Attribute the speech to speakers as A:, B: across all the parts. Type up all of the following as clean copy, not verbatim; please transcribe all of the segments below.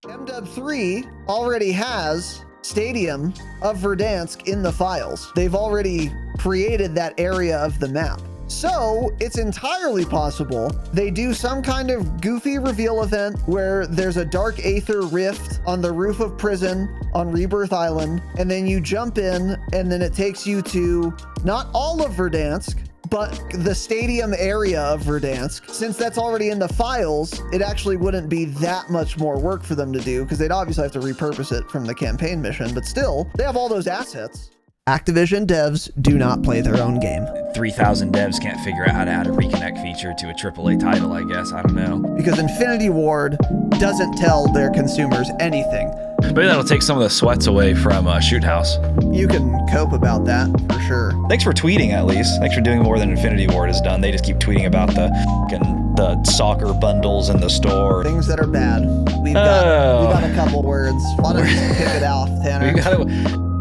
A: MW3 already has Stadium of Verdansk in the files. They've already created that area of the map. So it's entirely possible they do some kind of goofy reveal event where there's a dark aether rift on the roof of prison on Rebirth Island, and then you jump in and then it takes you to not all of Verdansk, but the stadium area of Verdansk. Since that's already in the files, it actually wouldn't be that much more work for them to do because they'd obviously have to repurpose it from the campaign mission, but still, they have all those assets. Activision devs do not play their own game.
B: 3,000 devs can't figure out how to add a reconnect feature to a AAA title, I guess. I don't know.
A: Because Infinity Ward doesn't tell their consumers anything.
B: Maybe that'll take some of the sweats away from Shoot House.
A: You can cope about that for sure.
B: Thanks for tweeting, at least. Thanks for doing more than Infinity Ward has done. They just keep tweeting about the soccer bundles in the store.
A: Things that are bad. We got a couple words. Why don't you kick it off, Tanner?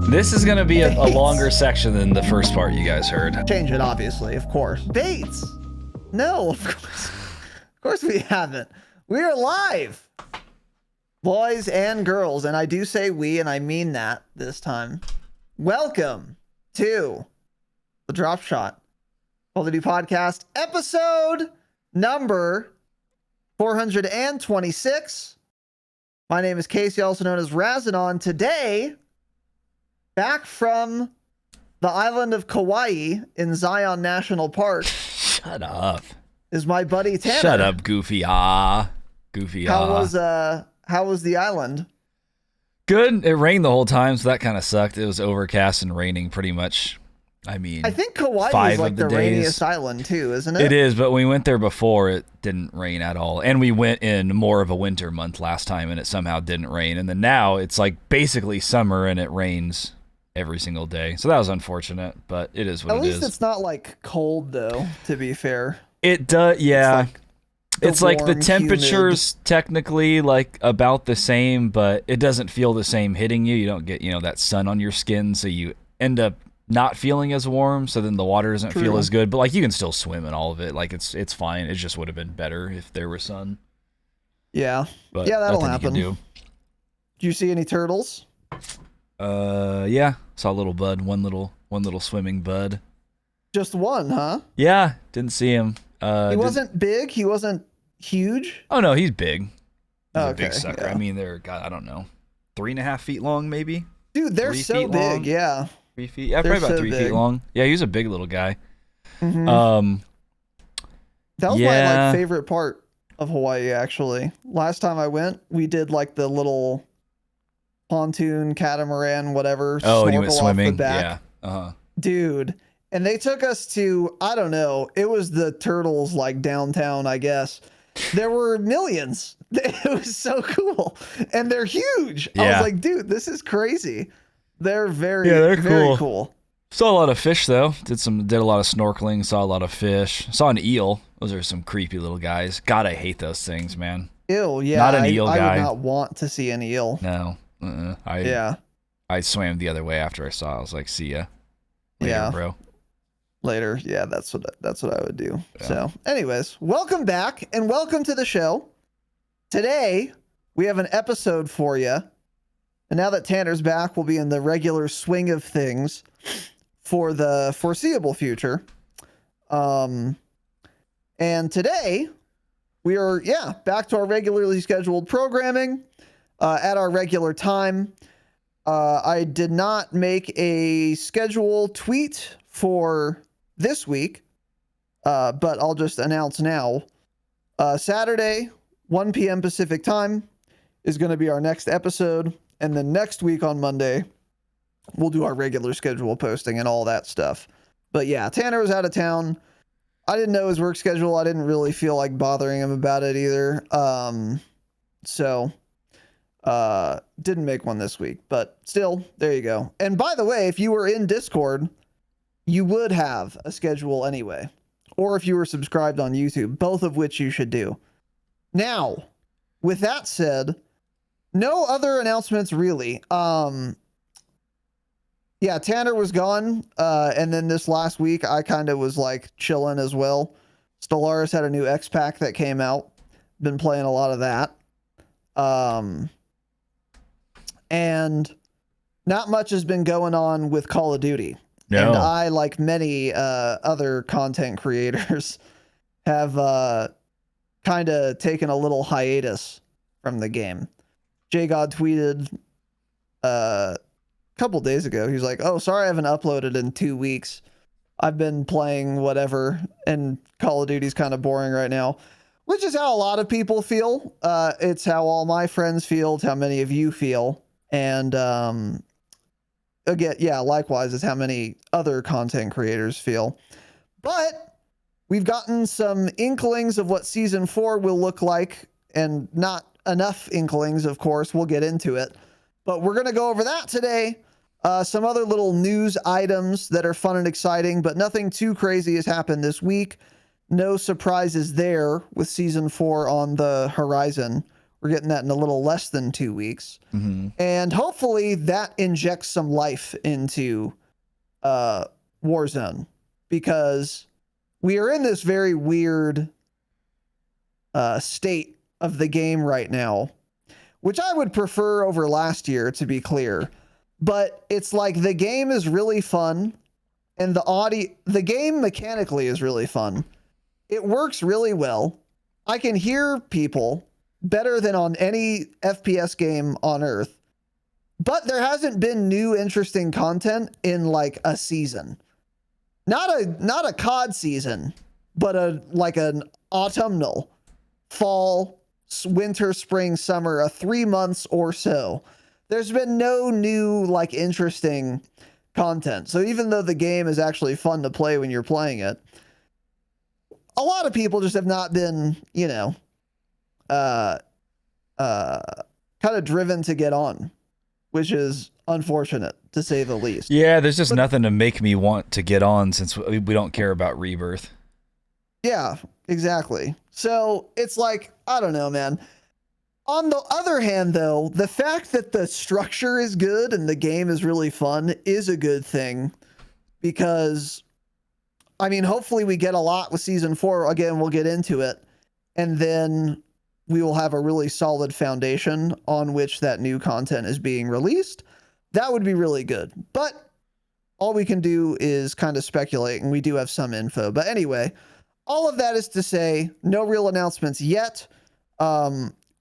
B: This is going to be a longer section than the first part you guys heard.
A: Change it, obviously, of course. Bates! No, of course. Of course we haven't. We are live! Boys and girls, and I do say we, and I mean that this time. Welcome to the Dropshot Quality Podcast, episode number 426. My name is Casey, also known as Razinon. Today, back from the island of Kauai in Zion National Park.
B: Shut up.
A: Is my buddy Tanner.
B: Shut up, Goofy. Goofy.
A: How was the island?
B: Good. It rained the whole time, so that kind of sucked. It was overcast and raining pretty much. I mean,
A: I think Kauai is like the rainiest island too, isn't it?
B: It is, but when we went there before, it didn't rain at all. And we went in more of a winter month last time, and it somehow didn't rain. And then now it's like basically summer, and it rains every single day. So that was unfortunate, but it is what it is.
A: At least it's not like cold though, to be fair.
B: It does, yeah. It's like the
A: warm,
B: temperature's
A: humid.
B: technically like about the same, but it doesn't feel the same hitting you. You don't get, that sun on your skin, so you end up not feeling as warm, so then the water doesn't feel as good, but like you can still swim in all of it. Like it's fine. It just would have been better if there was sun.
A: Yeah.
B: But
A: yeah, that'll
B: happen.
A: Did you see any turtles?
B: Yeah. Saw a little bud, one little swimming bud.
A: Just one, huh?
B: Yeah, didn't see him.
A: He wasn't big. He wasn't huge.
B: Oh no, he's big. He's
A: okay,
B: a big sucker.
A: Yeah.
B: I mean, they're, God, I don't know, 3.5 feet long, maybe.
A: Dude, they're so big.
B: Long.
A: Yeah.
B: 3 feet. Yeah, probably about 3 feet long. Yeah, he was a big little guy.
A: Mm-hmm. That was my
B: yeah.
A: favorite part of Hawaii. Actually, last time I went, we did like the little pontoon, catamaran, whatever.
B: Oh, and you went swimming.
A: Off the back.
B: Yeah.
A: Dude. And they took us to, I don't know, it was the turtles like downtown, I guess. There were millions. It was so cool. And they're huge.
B: Yeah.
A: I was like, dude, this is crazy. They're very,
B: they're
A: very cool.
B: Saw a lot of fish though. Did a lot of snorkeling, saw a lot of fish. Saw an eel. Those are some creepy little guys. God, I hate those things, man.
A: Ew, yeah.
B: Not an eel guy.
A: I would not want to see an eel.
B: No. I swam the other way after I saw it. I was like, see ya. Later, bro.
A: Later. Yeah, that's what I would do.
B: Yeah.
A: So anyways, welcome back and welcome to the show. Today, we have an episode for you. And now that Tanner's back, we'll be in the regular swing of things for the foreseeable future. And today, we are, back to our regularly scheduled programming at our regular time. I did not make a schedule tweet for this week, but I'll just announce now. Saturday, 1 p.m. Pacific time is going to be our next episode. And then next week on Monday, we'll do our regular schedule posting and all that stuff. But yeah, Tanner was out of town. I didn't know his work schedule. I didn't really feel like bothering him about it either. So didn't make one this week, but still, there you go. And by the way, if you were in Discord, you would have a schedule anyway. Or if you were subscribed on YouTube, both of which you should do. Now, with that said, no other announcements really. Yeah, Tanner was gone. And then this last week, I kind of was like chilling as well. Stellaris had a new X-Pack that came out. Been playing a lot of that. and not much has been going on with Call of Duty.
B: No.
A: And I, like many other content creators, have kind of taken a little hiatus from the game. JGod tweeted a couple days ago. He's like, "Oh, sorry I haven't uploaded in 2 weeks. I've been playing whatever, and Call of Duty's kind of boring right now," which is how a lot of people feel. It's how all my friends feel. It's how many of you feel. And again, yeah, likewise, it's how many other content creators feel. But we've gotten some inklings of what Season 4 will look like, and not enough inklings, of course. We'll get into it. But we're going to go over that today. Some other little news items that are fun and exciting, but nothing too crazy has happened this week. No surprises there with Season 4 on the horizon. We're getting that in a little less than 2 weeks.
B: Mm-hmm.
A: And hopefully that injects some life into Warzone, because we are in this very weird state of the game right now, which I would prefer over last year, to be clear. But it's like the game is really fun, and the game mechanically is really fun. It works really well. I can hear people better than on any FPS game on Earth. But there hasn't been new interesting content in like a season. Not a COD season, but an autumnal, fall, winter, spring, summer, a 3 months or so. There's been no new, like, interesting content. So even though the game is actually fun to play when you're playing it, a lot of people just have not been, kind of driven to get on, which is unfortunate, to say the least.
B: Yeah, there's just nothing to make me want to get on, since we don't care about Rebirth.
A: Yeah, exactly. So it's like, I don't know, man. On the other hand, though, the fact that the structure is good and the game is really fun is a good thing, because, I mean, hopefully we get a lot with Season 4. Again, we'll get into it, and then we will have a really solid foundation on which that new content is being released. That would be really good. But all we can do is kind of speculate, and we do have some info. But anyway, all of that is to say, no real announcements yet.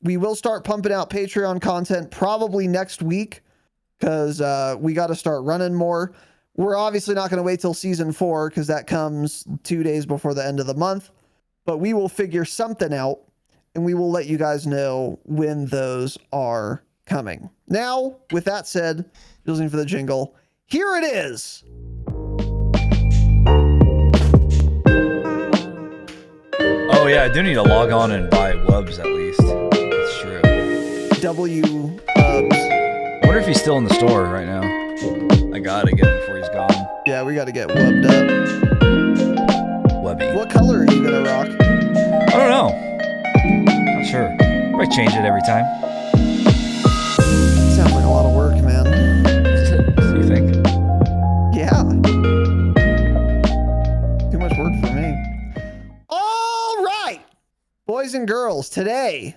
A: We will start pumping out Patreon content probably next week, because we got to start running more. We're obviously not going to wait till Season 4, because that comes 2 days before the end of the month. But we will figure something out, and we will let you guys know when those are coming. Now, with that said, listening for the jingle, here it is.
B: Oh yeah, I do need to log on and buy wubs at least. That's true.
A: I
B: wonder if he's still in the store right now. I gotta get him before he's gone.
A: Yeah, we got to get wubbed up.
B: Webby.
A: What color are you going to rock?
B: I don't know. Not sure. Might change it every time.
A: Sounds like a lot of work, man.
B: So you think?
A: Yeah. Too much work for me. All right, boys and girls, today,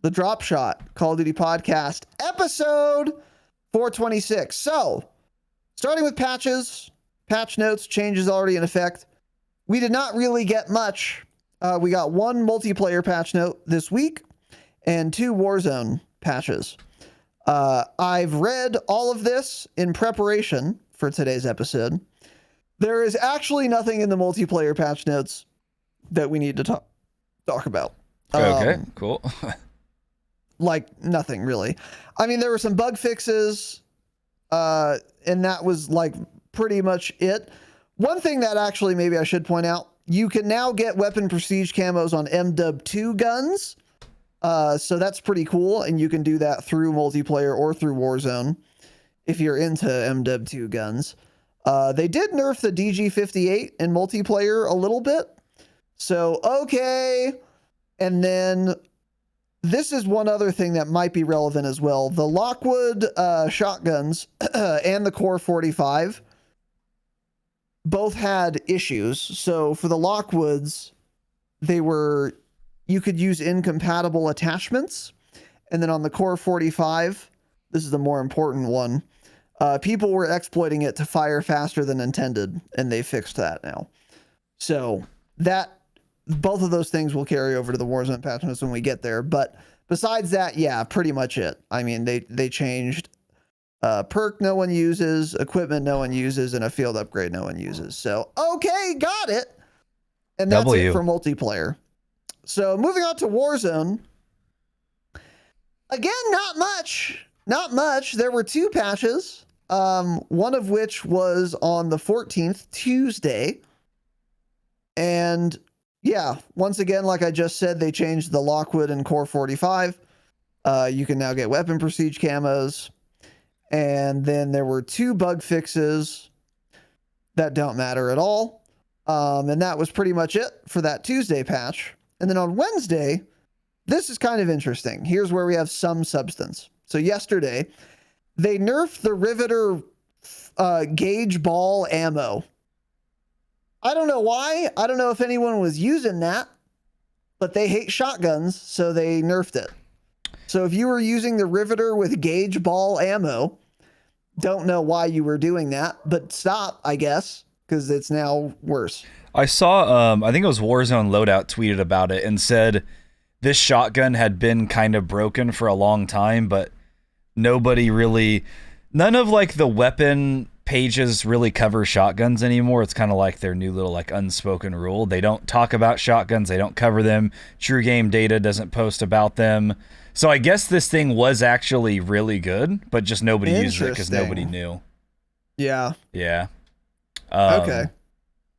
A: the Dropshot Call of Duty podcast, episode 426. So, starting with patches, patch notes, changes already in effect. We did not really get much. We got one multiplayer patch note this week and 2 Warzone patches. I've read all of this in preparation for today's episode. There is actually nothing in the multiplayer patch notes that we need to talk about.
B: Okay, cool.
A: Like nothing really. I mean, there were some bug fixes, and that was like pretty much it. One thing that actually maybe I should point out, you can now get weapon prestige camos on MW2 guns. So that's pretty cool, and you can do that through multiplayer or through Warzone if you're into MW2 guns. They did nerf the DG58 in multiplayer a little bit. So, okay. And then this is one other thing that might be relevant as well. The Lockwood shotguns and the Core 45 both had issues. So for the Lockwoods, you could use incompatible attachments. And then on the Core 45, this is the more important one. People were exploiting it to fire faster than intended, and they fixed that now. So both of those things will carry over to the Warzone patch notes when we get there. But besides that, yeah, pretty much it. I mean, they changed perk no one uses, equipment no one uses, and a field upgrade no one uses. So, okay, got it. And that's it for multiplayer. So moving on to Warzone. Again, not much. Not much. There were 2 patches. One of which was on the 14th, Tuesday. And yeah, once again, like I just said, they changed the Lockwood and Core 45. You can now get weapon prestige camos. And then there were 2 bug fixes that don't matter at all. And that was pretty much it for that Tuesday patch. And then on Wednesday, this is kind of interesting. Here's where we have some substance. So yesterday, they nerfed the Riveter gauge ball ammo. I don't know why. I don't know if anyone was using that, but they hate shotguns, so they nerfed it. So if you were using the Riveter with gauge ball ammo, don't know why you were doing that, but stop, I guess, because it's now worse.
B: I saw, I think it was Warzone Loadout tweeted about it and said this shotgun had been kind of broken for a long time, but nobody really, none of like the weapon pages really cover shotguns anymore. It's kind of like their new little like unspoken rule. They don't talk about shotguns. They don't cover them. True Game Data doesn't post about them. So I guess this thing was actually really good, but just nobody used it because nobody knew.
A: Yeah.
B: Yeah.
A: Okay.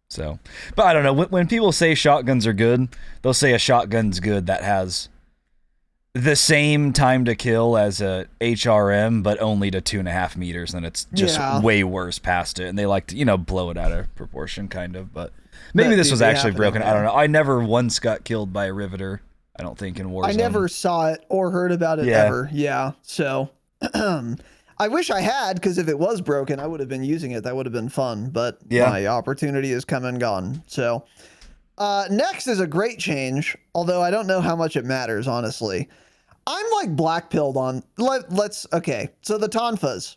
B: So, but I don't know. When people say shotguns are good, they'll say a shotgun's good that has the same time to kill as a HRM, but only to 2.5 meters, and it's just way worse past it. And they like to, blow it out of proportion, kind of. But maybe this was actually broken. I don't know. I never once got killed by a Riveter, I don't think, in Warzone.
A: I never saw it or heard about it ever. Yeah. So I wish I had, because if it was broken, I would have been using it. That would have been fun. But my opportunity has come and gone. So next is a great change, although I don't know how much it matters, honestly. I'm like black-pilled on... Okay, so the Tonfas.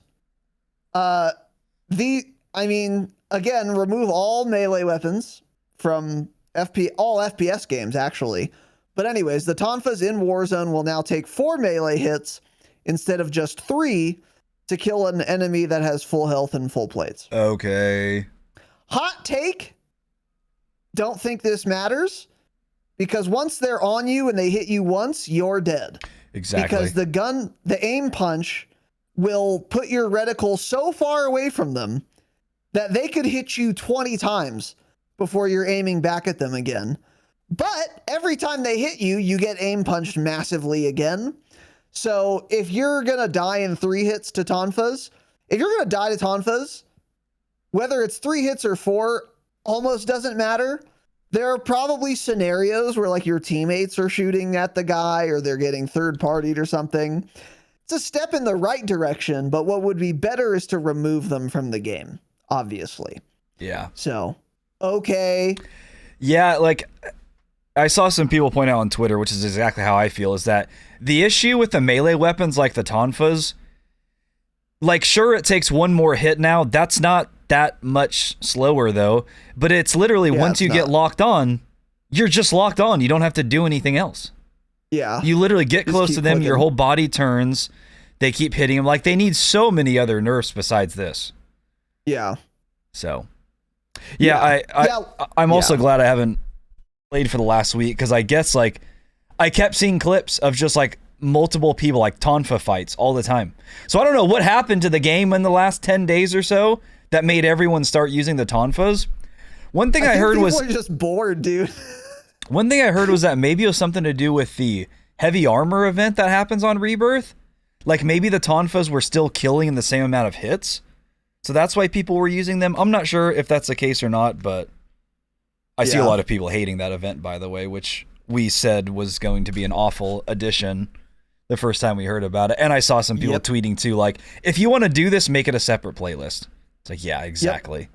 A: Again, remove all melee weapons from all FPS games, actually. But anyways, the Tonfas in Warzone will now take 4 melee hits instead of just 3 to kill an enemy that has full health and full plates.
B: Okay.
A: Hot take. Don't think this matters, because once they're on you and they hit you once, you're dead.
B: Exactly.
A: Because the aim punch will put your reticle so far away from them that they could hit you 20 times before you're aiming back at them again. But every time they hit you, you get aim punched massively again. So if you're going to die in 3 hits to Tonfas, whether it's 3 hits or 4, almost doesn't matter. There are probably scenarios where like your teammates are shooting at the guy or they're getting third-partied or something. It's a step in the right direction, but what would be better is to remove them from the game, obviously.
B: Yeah.
A: So, okay.
B: Yeah, like I saw some people point out on Twitter, which is exactly how I feel, is that the issue with the melee weapons like the Tonfas, like sure it takes 1 more hit now, that's not that much slower though, but it's literally once you get locked on, you're just locked on. You don't have to do anything else.
A: Yeah.
B: You literally get close to them, clicking. Your whole body turns, they keep hitting them. Like they need so many other nerfs besides this.
A: Yeah.
B: So I'm also glad I haven't played for the last week, because I guess like I kept seeing clips of just like multiple people like Tonfa fights all the time. So I don't know what happened to the game in the last 10 days or so that made everyone start using the Tonfas. One thing I heard was
A: people are just bored, dude.
B: One thing I heard was that maybe it was something to do with the heavy armor event that happens on Rebirth. Like maybe the Tonfas were still killing in the same amount of hits. So that's why people were using them. I'm not sure if that's the case or not, but I see a lot of people hating that event, by the way, which we said was going to be an awful addition the first time we heard about it. And I saw some people tweeting too, like, if you want to do this, make it a separate playlist. It's like, yeah, exactly.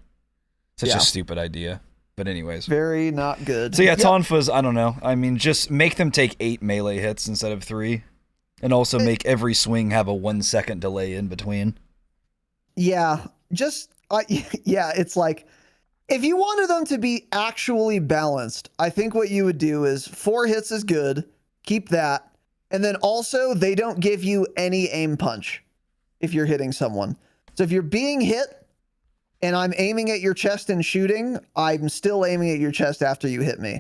B: Such a stupid idea. But anyways.
A: Very not good.
B: So yeah, Tonfas, I don't know. I mean, just make them take 8 melee hits instead of 3. And also make every swing have a 1 second delay in between.
A: Yeah, yeah, it's like, if you wanted them to be actually balanced, I think what you would do is 4 hits is good, keep that, and then also they don't give you any aim punch if you're hitting someone. So if you're being hit and I'm aiming at your chest and shooting, I'm still aiming at your chest after you hit me.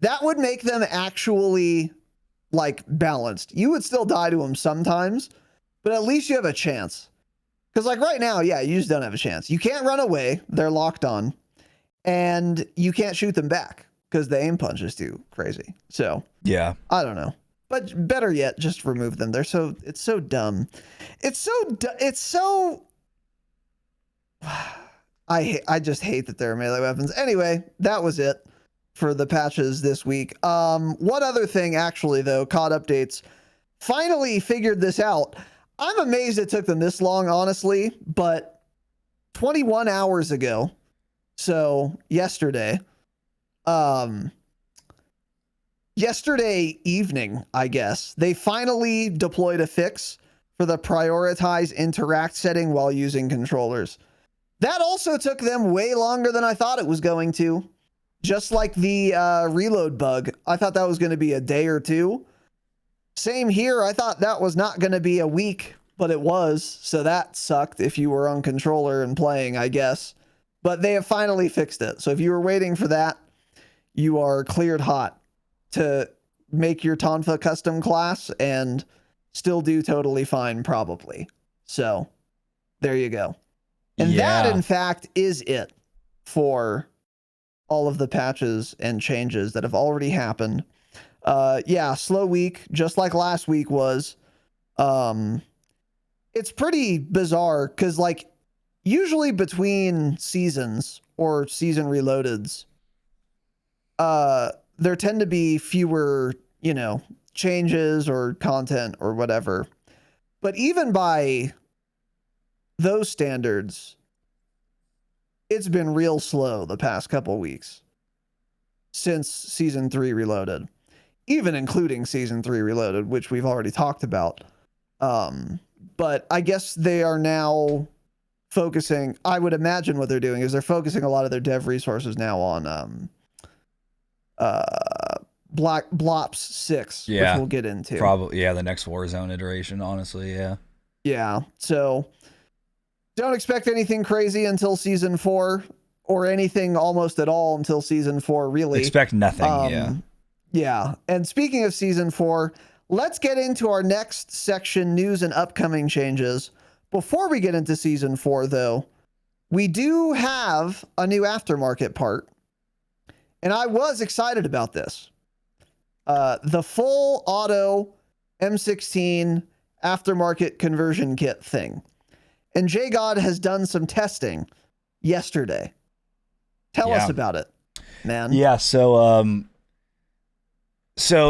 A: That would make them actually like balanced. You would still die to them sometimes, but at least you have a chance. Because like right now, yeah, you just don't have a chance. You can't run away. They're locked on. And you can't shoot them back because the aim punch is too crazy. So
B: yeah,
A: I don't know. But better yet, just remove them. It's so dumb. I just hate that there are melee weapons. Anyway, that was it for the patches this week. One other thing actually though, COD updates finally figured this out. I'm amazed it took them this long, honestly, but 21 hours ago, so yesterday evening, I guess, they finally deployed a fix for the prioritize interact setting while using controllers. That also took them way longer than I thought it was going to. Just like the reload bug. I thought that was going to be a day or two. Same here. I thought that was not going to be a week, but it was. So that sucked if you were on controller and playing, I guess. But they have finally fixed it. So if you were waiting for that, you are cleared hot to make your Tonfa custom class and still do totally fine, probably. So there you go. And that, in fact, is it for all of the patches and changes that have already happened. Yeah, slow week, just like last week was. It's pretty bizarre because, like, usually between seasons or season reloadeds, there tend to be fewer, changes or content or whatever. But even by those standards, it's been real slow the past couple weeks since Season 3 Reloaded, even including Season 3 Reloaded, which we've already talked about. But I guess they are now focusing, I would imagine what they're doing is they're focusing a lot of their dev resources now on Blops 6, which we'll get into.
B: Probably, yeah, the next Warzone iteration, honestly, yeah.
A: Yeah, so don't expect anything crazy until Season 4, or anything almost at all until Season 4, really.
B: Expect nothing,
A: Yeah, and speaking of Season 4, let's get into our next section, news and upcoming changes. Before we get into Season 4, though, we do have a new aftermarket part, and I was excited about this. The full auto M16 aftermarket conversion kit thing. And JGod has done some testing yesterday. Tell us about it, man.
B: Yeah, so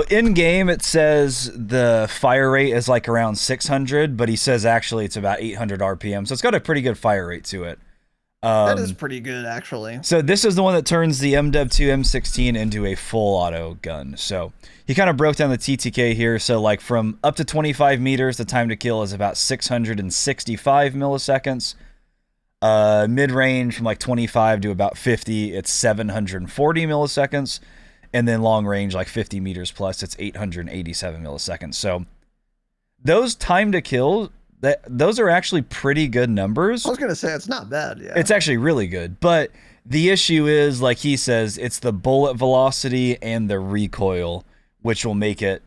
B: in game it says the fire rate is like around 600, but he says actually it's about 800 RPM. So it's got a pretty good fire rate to it.
A: That is pretty good, actually.
B: So this is the one that turns the MW2 M16 into a full auto gun. So he kind of broke down the TTK here. So like from up to 25 meters, the time to kill is about 665 milliseconds. Mid-range from like 25 to about 50, it's 740 milliseconds. And then long range, like 50 meters plus, it's 887 milliseconds. So those time to kill, those are actually pretty good numbers.
A: I was going to say, it's not bad. Yeah,
B: it's actually really good. But the issue is, like he says, it's the bullet velocity and the recoil, which will make it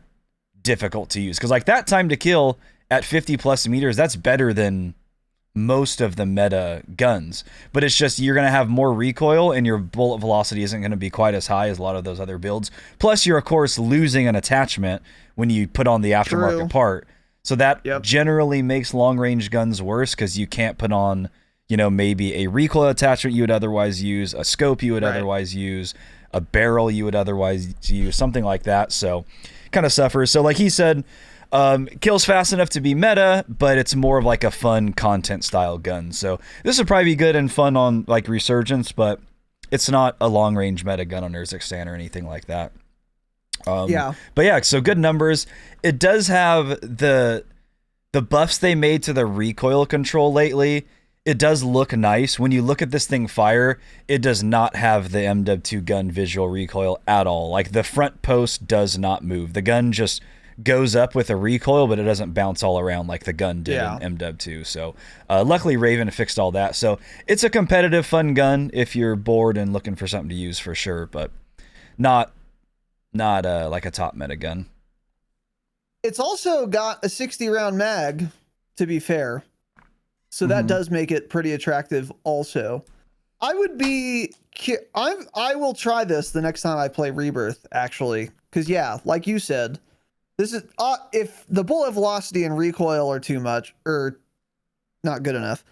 B: difficult to use. Because like that time to kill at 50 plus meters, that's better than most of the meta guns. But it's just you're going to have more recoil and your bullet velocity isn't going to be quite as high as a lot of those other builds. Plus, you're, of course, losing an attachment when you put on the aftermarket part. So that generally makes long-range guns worse because you can't put on, maybe a recoil attachment you would otherwise use, a scope you would otherwise use, a barrel you would otherwise use, something like that. So kind of suffers. So like he said, kills fast enough to be meta, but it's more of like a fun content style gun. So this would probably be good and fun on like Resurgence, but it's not a long-range meta gun on Urzikstan or anything like that.
A: Yeah.
B: But yeah, so good numbers. It does have the buffs they made to the recoil control lately. It does look nice. When you look at this thing fire, it does not have the MW2 gun visual recoil at all. Like, the front post does not move. The gun just goes up with a recoil, but it doesn't bounce all around like the gun did in MW2. So luckily Raven fixed all that. So it's a competitive, fun gun if you're bored and looking for something to use for sure, but not like a top meta gun.
A: It's also got a 60 round mag, to be fair. So that does make it pretty attractive also. I will try this the next time I play Rebirth, actually. Because, yeah, like you said, this is if the bullet velocity and recoil are too much or not good enough,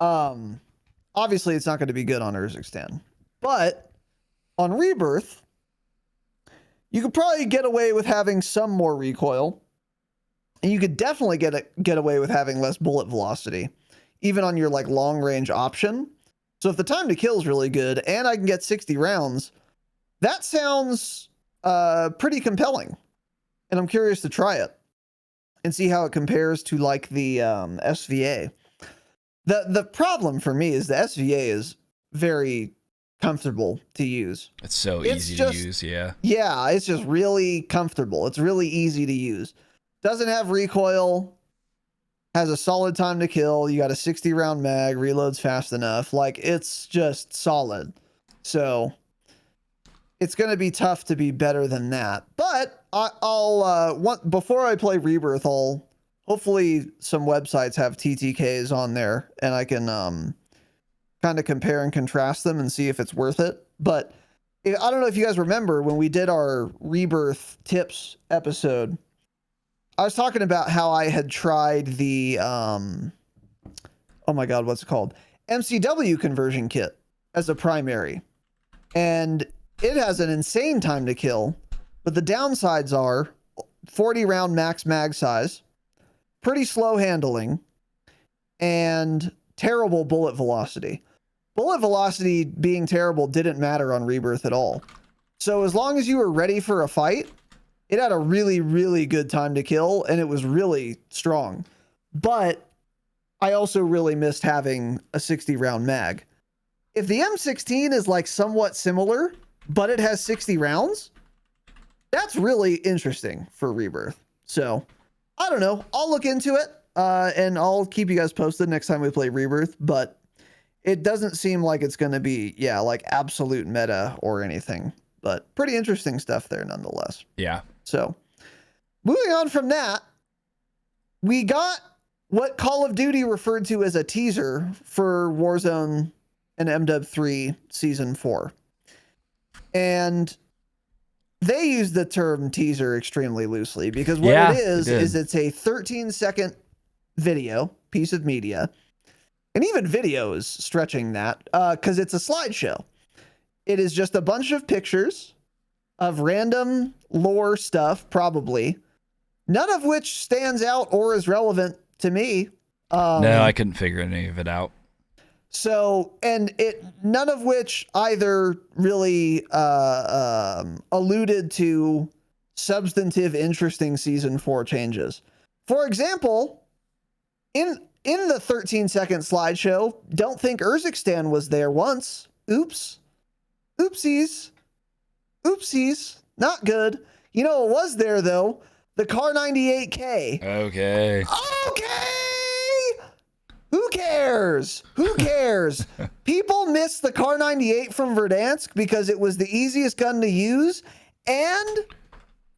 A: obviously it's not going to be good on Urzikstan. But on Rebirth, you could probably get away with having some more recoil. And you could definitely get away with having less bullet velocity, even on your like long range option. So if the time to kill is really good and I can get 60 rounds, that sounds pretty compelling. And I'm curious to try it and see how it compares to like the SVA. The problem for me is the SVA is very comfortable to use.
B: It's so easy to use, yeah.
A: Yeah, it's just really comfortable. It's really easy to use. Doesn't have recoil, has a solid time to kill. You got a 60 round mag, reloads fast enough. Like, it's just solid. So it's going to be tough to be better than that. But before I play Rebirth, hopefully some websites have TTKs on there and I can kind of compare and contrast them and see if it's worth it. But I don't know if you guys remember when we did our Rebirth tips episode, I was talking about how I had tried the, oh my God, what's it called? MCW conversion kit as a primary. And it has an insane time to kill, but the downsides are 40 round max mag size, pretty slow handling, and terrible bullet velocity. Bullet velocity being terrible didn't matter on Rebirth at all. So as long as you were ready for a fight, it had a really, really good time to kill, and it was really strong. But I also really missed having a 60 round mag. If the M16 is like somewhat similar, but it has 60 rounds, that's really interesting for Rebirth. So I don't know. I'll look into it, and I'll keep you guys posted next time we play Rebirth, but it doesn't seem like it's going to be, like absolute meta or anything, but pretty interesting stuff there nonetheless.
B: Yeah.
A: So moving on from that, we got what Call of Duty referred to as a teaser for Warzone and MW3 Season 4. And they use the term teaser extremely loosely because what it is it's a 13-second video, piece of media. And even video is stretching that because it's a slideshow. It is just a bunch of pictures of random lore stuff, probably, none of which stands out or is relevant to me.
B: No, I couldn't figure any of it out.
A: So, and none of which either really alluded to substantive, interesting Season 4 changes. For example, in the 13-second slideshow, don't think Urzikstan was there once. Oops. Oopsies. Not good. You know what was there, though? The Car 98K.
B: Okay.
A: Who cares? People miss the Car 98 from Verdansk because it was the easiest gun to use, and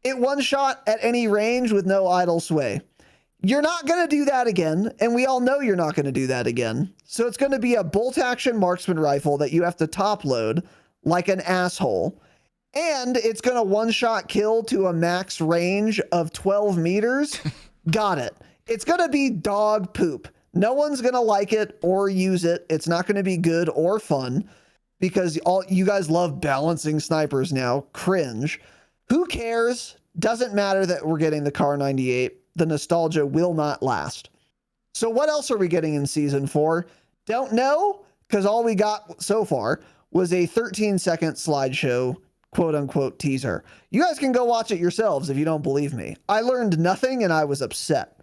A: it one-shot at any range with no idle sway. You're not going to do that again, and we all know you're not going to do that again. So it's going to be a bolt-action marksman rifle that you have to top-load like an asshole. And it's going to one-shot kill to a max range of 12 meters. Got it. It's going to be dog poop. No one's going to like it or use it. It's not going to be good or fun because all you guys love balancing snipers now. Cringe. Who cares? Doesn't matter that we're getting the Car 98. The nostalgia will not last. So what else are we getting in Season 4? Don't know, because all we got so far was a 13-second slideshow quote unquote teaser. You guys can go watch it yourselves if you don't believe me. I learned nothing and I was upset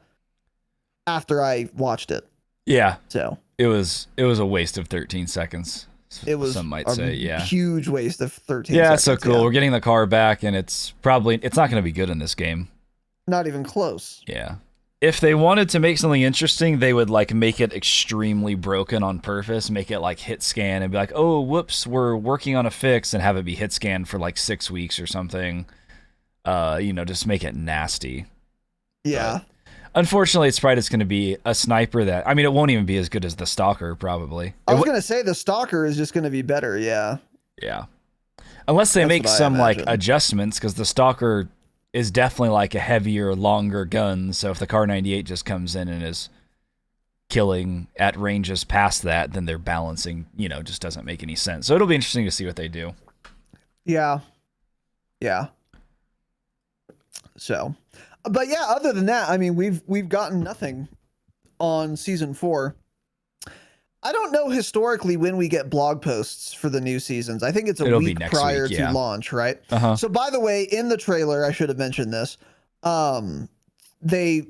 A: after I watched it.
B: Yeah.
A: So
B: it was a waste of 13 seconds.
A: It was
B: some might say, yeah.
A: Huge waste of 13
B: yeah,
A: seconds.
B: So cool.
A: Yeah.
B: We're getting the car back, and it's not going to be good in this game.
A: Not even close.
B: Yeah. If they wanted to make something interesting, they would like make it extremely broken on purpose, make it like hit scan and be like, oh, whoops, we're working on a fix, and have it be hit scan for like 6 weeks or something. Just make it nasty.
A: Yeah.
B: But unfortunately, it's probably just going to be a sniper that, I mean, it won't even be as good as the Stalker, probably.
A: I was going to say the Stalker is just going to be better, yeah.
B: Yeah. Unless they make some, like,
A: imagine.
B: adjustments, because the Stalker is definitely, like, a heavier, longer gun, so if the Kar 98 just comes in and is killing at ranges past that, then their balancing, just doesn't make any sense. So it'll be interesting to see what they do.
A: Yeah. Yeah. So... But yeah, other than that, I mean, we've gotten nothing on season 4. I don't know historically when we get blog posts for the new seasons. I think it'll week prior to launch, right?
B: Uh-huh.
A: So by the way, in the trailer, I should have mentioned this. They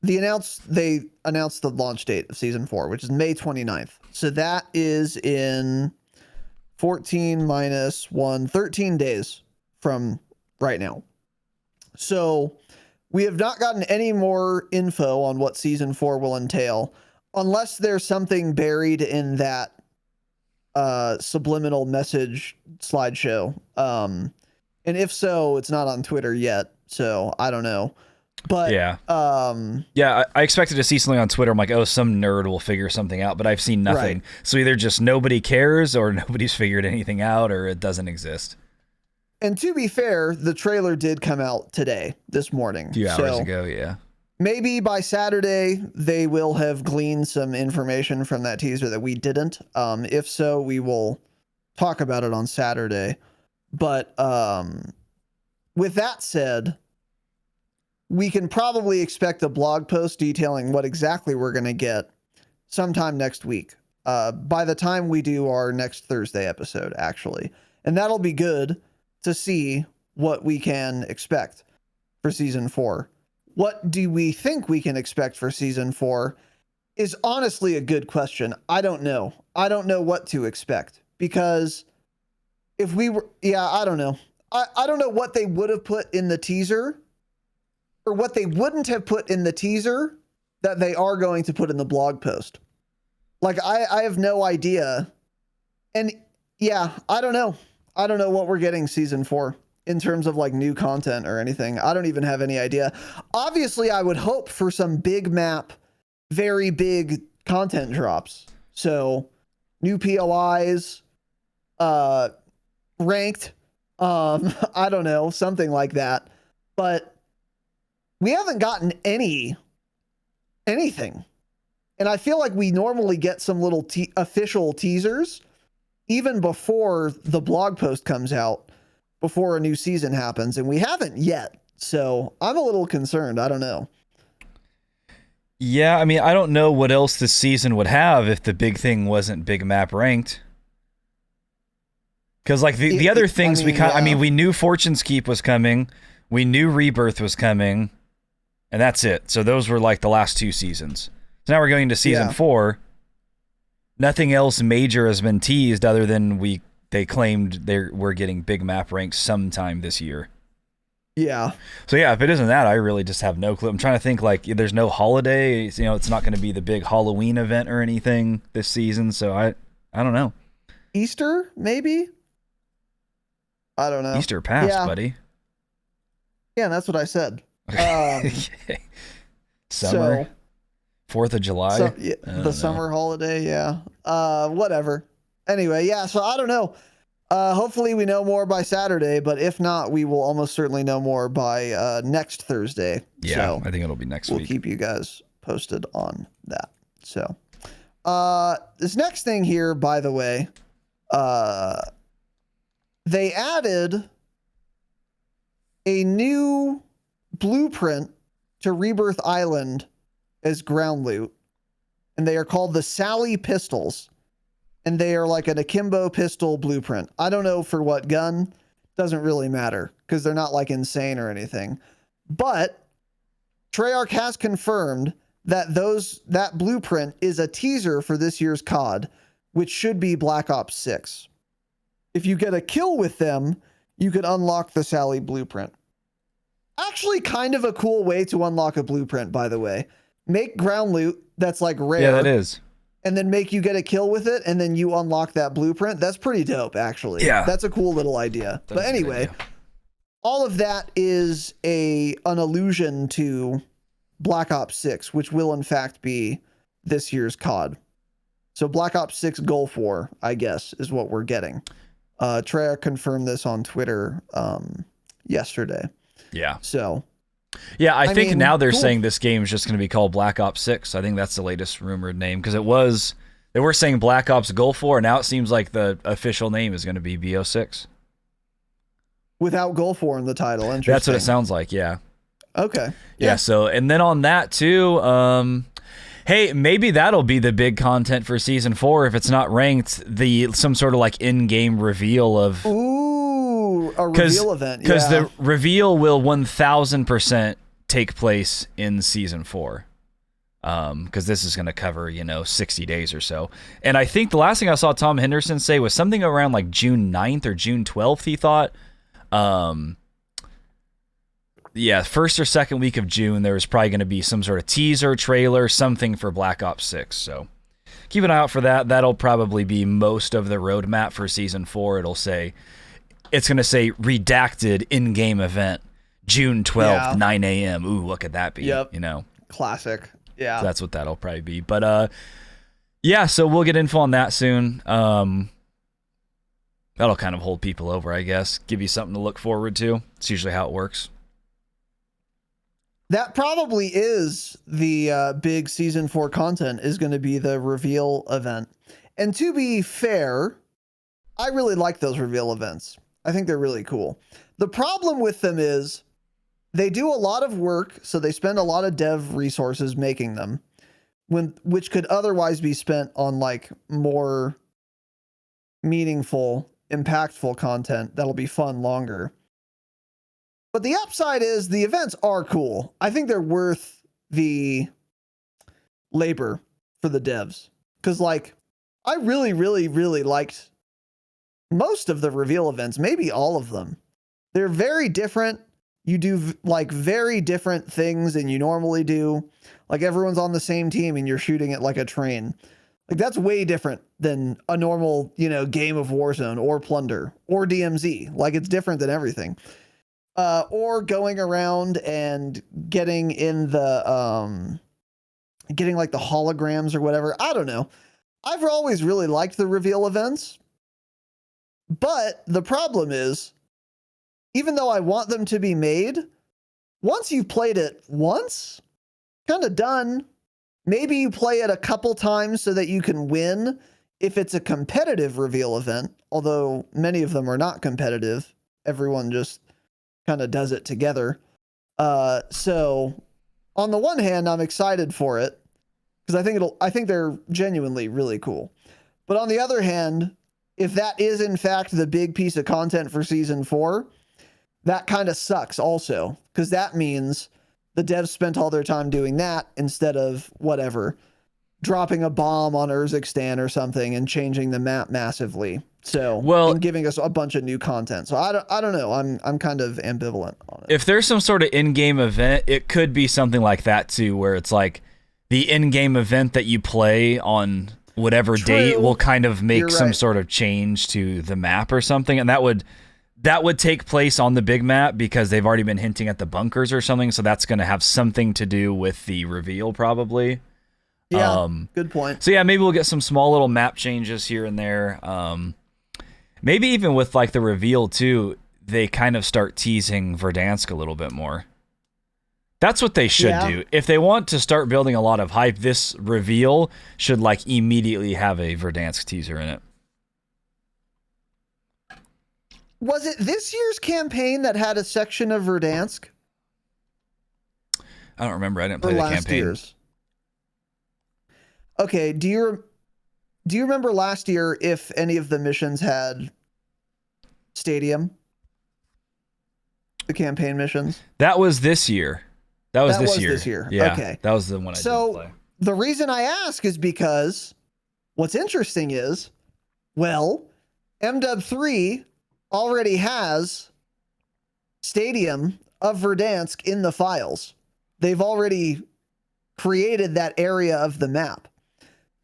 A: announced the launch date of season 4, which is May 29th. So that is in 14 minus 1, 13 days from right now. So we have not gotten any more info on what season 4 will entail, unless there's something buried in that subliminal message slideshow. And if so, it's not on Twitter yet, so I don't know. But
B: yeah, I expected to see something on Twitter. I'm like, oh, some nerd will figure something out, but I've seen nothing. Right. So either just nobody cares, or nobody's figured anything out, or it doesn't exist.
A: And to be fair, the trailer did come out this morning.
B: A few hours ago, yeah.
A: Maybe by Saturday, they will have gleaned some information from that teaser that we didn't. If so, we will talk about it on Saturday. But with that said, we can probably expect a blog post detailing what exactly we're going to get sometime next week. By the time we do our next Thursday episode, actually. And that'll be good to see what we can expect for season 4. What do we think we can expect for season 4 is honestly a good question. I don't know. I don't know what to expect, because if we were, I don't know. I don't know what they would have put in the teaser, or what they wouldn't have put in the teaser that they are going to put in the blog post. Like, I have no idea. And yeah, I don't know. I don't know what we're getting season 4 in terms of like new content or anything. I don't even have any idea. Obviously, I would hope for some big map, very big content drops. So new POIs, ranked, I don't know, something like that. But we haven't gotten anything. And I feel like we normally get some little official teasers even before the blog post comes out, before a new season happens, and we haven't yet. So I'm a little concerned. I don't know.
B: Yeah, I mean, I don't know what else this season would have if the big thing wasn't big map ranked. Because like the other things we knew Fortune's Keep was coming, we knew Rebirth was coming, and that's it. So those were like the last 2 seasons. So now we're going to season 4. Nothing else major has been teased other than they claimed we're getting big map ranked sometime this year.
A: Yeah.
B: So yeah, if it isn't that, I really just have no clue. I'm trying to think, like, there's no holiday. It's not going to be the big Halloween event or anything this season. So I don't know.
A: Easter, maybe? I don't know.
B: Easter passed, buddy.
A: Yeah, that's what I said.
B: Summer. 4th of July.
A: So, yeah, the summer holiday, yeah. Whatever. Anyway, yeah, so I don't know. Hopefully we know more by Saturday, but if not, we will almost certainly know more by next Thursday.
B: Yeah, so I think it'll be next week.
A: We'll keep you guys posted on that. So this next thing here, by the way, they added a new blueprint to Rebirth Island as ground loot, and they are called the Sally pistols, and they are like an akimbo pistol blueprint. I don't know for what gun. doesn't really matter because they're not like insane or anything. But Treyarch has confirmed that that blueprint is a teaser for this year's COD, which should be Black Ops 6. If you get a kill with them, you can unlock the Sally blueprint. Actually, kind of a cool way to unlock a blueprint, by the way. Make ground loot that's like rare.
B: Yeah, that is.
A: And then make you get a kill with it, and then you unlock that blueprint. That's pretty dope, actually.
B: Yeah.
A: That's a cool little idea.
B: That
A: but
B: is a good
A: anyway,
B: idea.
A: all of that is an allusion to Black Ops 6, which will in fact be this year's COD. So Black Ops 6 Gulf War, I guess, is what we're getting. Treyarch confirmed this on Twitter yesterday.
B: Yeah.
A: So,
B: yeah, I think
A: mean,
B: now they're
A: cool.
B: saying this game is just going to be called Black Ops 6. I think that's the latest rumored name because they were saying Black Ops Gulf War, and now it seems like the official name is going to be BO6.
A: Without Gulf War in the title. Interesting.
B: That's what it sounds like, yeah.
A: Okay.
B: Yeah, so, and then on that too, hey, maybe that'll be the big content for Season 4 if it's not ranked, some sort of like in-game reveal of...
A: Ooh, a reveal event.
B: Because the reveal will 1,000% take place in Season 4. Because this is going to cover, 60 days or so. And I think the last thing I saw Tom Henderson say was something around like June 9th or June 12th, he thought. Yeah, first or second week of June, there was probably going to be some sort of teaser, trailer, something for Black Ops 6. So keep an eye out for that. That'll probably be most of the roadmap for Season 4. It's going to say redacted in-game event, June 12th, 9 a.m. Ooh, what could that be?
A: Yep. Classic. Yeah.
B: So that's what that'll probably be. But yeah, so we'll get info on that soon. That'll kind of hold people over, I guess. Give you something to look forward to. It's usually how it works.
A: That probably is the big Season 4 content is going to be the reveal event. And to be fair, I really like those reveal events. I think they're really cool. The problem with them is they do a lot of work, so they spend a lot of dev resources making them, which could otherwise be spent on like more meaningful, impactful content that'll be fun longer. But the upside is the events are cool. I think they're worth the labor for the devs. Because, like, I really, really, really liked most of the reveal events, maybe all of them. They're very different. You do, like, very different things than you normally do. Like, everyone's on the same team and you're shooting it like a train. Like, that's way different than a normal, game of Warzone or Plunder or DMZ. Like, it's different than everything. Or going around and getting in the, getting like the holograms or whatever. I don't know. I've always really liked the reveal events. But the problem is, even though I want them to be made, once you've played it once, kind of done. Maybe you play it a couple times so that you can win if it's a competitive reveal event, although many of them are not competitive. Everyone just kind of does it together. So on the one hand, I'm excited for it because I think they're genuinely really cool. But on the other hand, if that is in fact the big piece of content for Season 4, that kind of sucks also, because that means the devs spent all their time doing that instead of whatever, dropping a bomb on Urzikstan or something and changing the map massively. So, and giving us a bunch of new content. So I don't know. I'm kind of ambivalent on it.
B: If there's some sort of in-game event, it could be something like that too, where it's like the in-game event that you play on whatever date will kind of make some sort of change to the map or something, and that would take place on the big map because they've already been hinting at the bunkers or something. So that's going to have something to do with the reveal, probably.
A: Yeah, good point.
B: So yeah, maybe we'll get some small little map changes here and there. Maybe even with like the reveal too, they kind of start teasing Verdansk a little bit more. That's what they should do. If they want to start building a lot of hype, this reveal should like immediately have a Verdansk teaser in it.
A: Was it this year's campaign that had a section of Verdansk?
B: I don't remember. I didn't play the campaign.
A: Year's? Okay, do you remember last year if any of the missions had Stadium? the campaign missions?
B: That was this year. That was this
A: year.
B: Yeah,
A: okay.
B: That was the one I didn't play.
A: The reason I ask is because what's interesting is, well, MW3 already has Stadium of Verdansk in the files. They've already created that area of the map.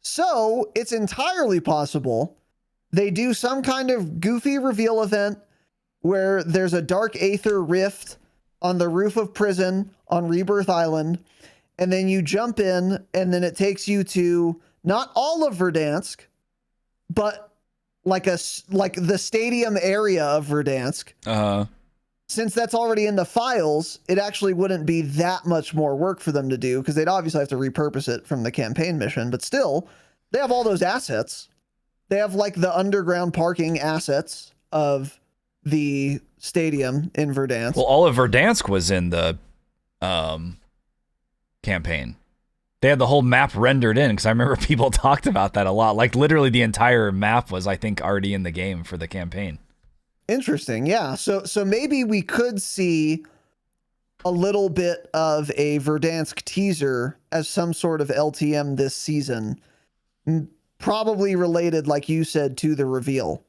A: So it's entirely possible they do some kind of goofy reveal event where there's a Dark Aether rift on the roof of prison on Rebirth Island, and then you jump in, and then it takes you to not all of Verdansk, but like the stadium area of Verdansk. Since that's already in the files, it actually wouldn't be that much more work for them to do, because they'd obviously have to repurpose it from the campaign mission, but still, they have all those assets. They have like the underground parking assets of the stadium in Verdansk.
B: Well, all of Verdansk was in the campaign. They had the whole map rendered in, because I remember people talked about that a lot. Like literally the entire map was, I think, already in the game for the campaign.
A: Interesting. Yeah. So maybe we could see a little bit of a Verdansk teaser as some sort of LTM this season, probably related, like you said, to the reveal.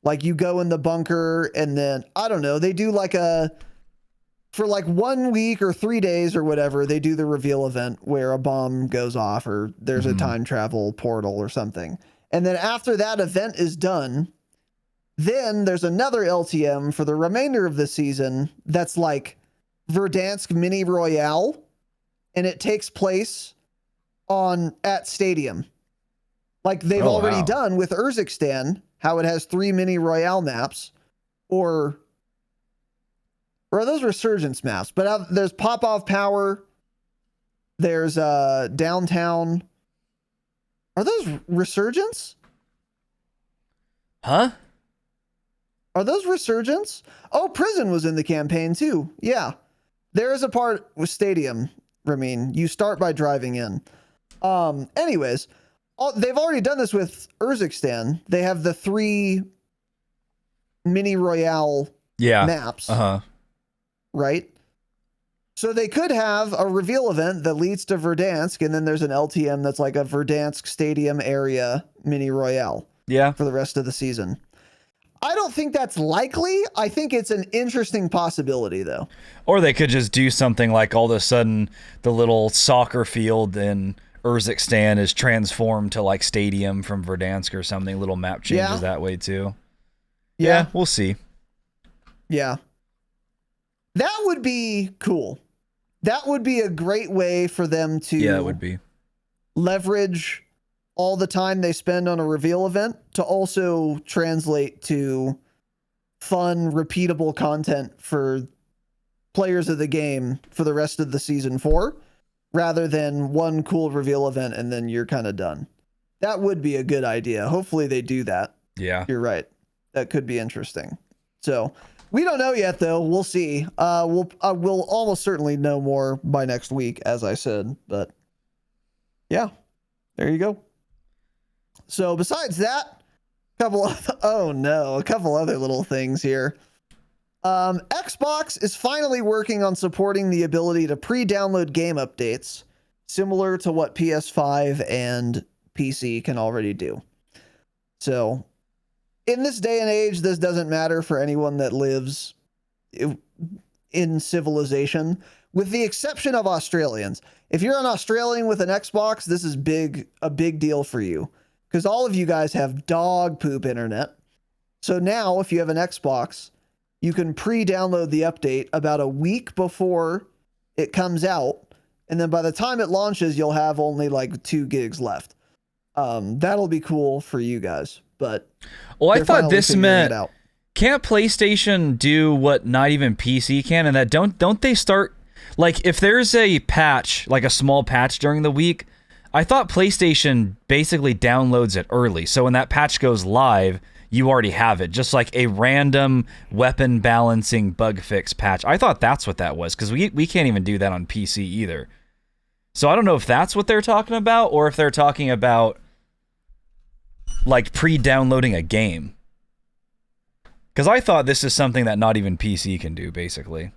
A: Like you go in the bunker and then, I don't know, they do like for like 1 week or 3 days or whatever, they do the reveal event where a bomb goes off or there's a time travel portal or something. And then after that event is done, then there's another LTM for the remainder of the season that's like Verdansk Mini Royale, and it takes place at Stadium. Like they've already done with Urzikstan, how it has 3 Mini Royale maps, or are those Resurgence maps? But there's Pop-Off Power, there's Downtown. Are those Resurgence?
B: Huh?
A: Are those Resurgence? Oh, Prison was in the campaign too. Yeah. There is a part with Stadium, Ramin. You start by driving in. Anyways, they've already done this with Urzikstan. They have the 3 Mini Royale maps. Right? So they could have a reveal event that leads to Verdansk, and then there's an LTM that's like a Verdansk Stadium area Mini Royale.
B: Yeah.
A: For the rest of the season. I don't think that's likely. I think it's an interesting possibility, though.
B: Or they could just do something like all of a sudden the little soccer field in Urzikstan is transformed to like Stadium from Verdansk or something. Little map changes that way too. Yeah, we'll see.
A: Yeah. That would be cool. That would be a great way for them to
B: it would be.
A: Leverage all the time they spend on a reveal event to also translate to fun, repeatable content for players of the game for the rest of the season 4, rather than one cool reveal event and then you're kind of done. That would be a good idea. Hopefully they do that.
B: Yeah.
A: You're right. That could be interesting. So we don't know yet, though. We'll see. We'll almost certainly know more by next week, as I said. But yeah, there you go. So besides that, a couple other little things here. Xbox is finally working on supporting the ability to pre-download game updates, similar to what PS5 and PC can already do. So in this day and age, this doesn't matter for anyone that lives in civilization, with the exception of Australians. If you're an Australian with an Xbox, this is a big deal for you, because all of you guys have dog poop internet. So now if you have an Xbox, you can pre-download the update about a week before it comes out. And then by the time it launches, you'll have only like 2 gigs left. That'll be cool for you guys. But
B: I thought this meant, can't PlayStation do what not even PC can? And that don't they start, like if there's a patch, like a small patch during the week, I thought PlayStation basically downloads it early. So when that patch goes live, you already have it. Just like a random weapon balancing bug fix patch. I thought that's what that was, because we can't even do that on PC either. So I don't know if that's what they're talking about, or if they're talking about like pre-downloading a game. Because I thought this is something that not even PC can do, basically.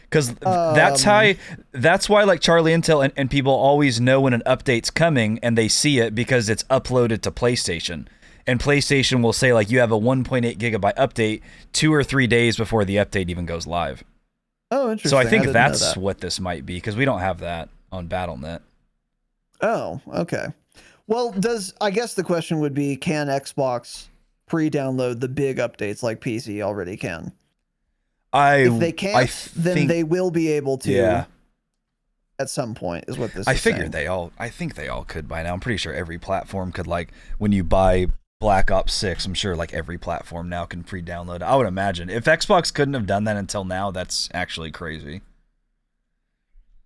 B: Because that's why like Charlie Intel and people always know when an update's coming and they see it because it's uploaded to PlayStation. And PlayStation will say like you have a 1.8 gigabyte update 2 or 3 days before the update even goes live.
A: Oh, interesting.
B: So I think that's what this might be, because we don't have that on Battle.net.
A: Oh, okay. Well, I guess the question would be, can Xbox pre-download the big updates like PC already can? If they can't, then they will be able to at some point, is what this is saying.
B: I think they all could by now. I'm pretty sure every platform could, like, when you buy Black Ops 6, I'm sure like every platform now can pre-download it. I would imagine. If Xbox couldn't have done that until now, that's actually crazy.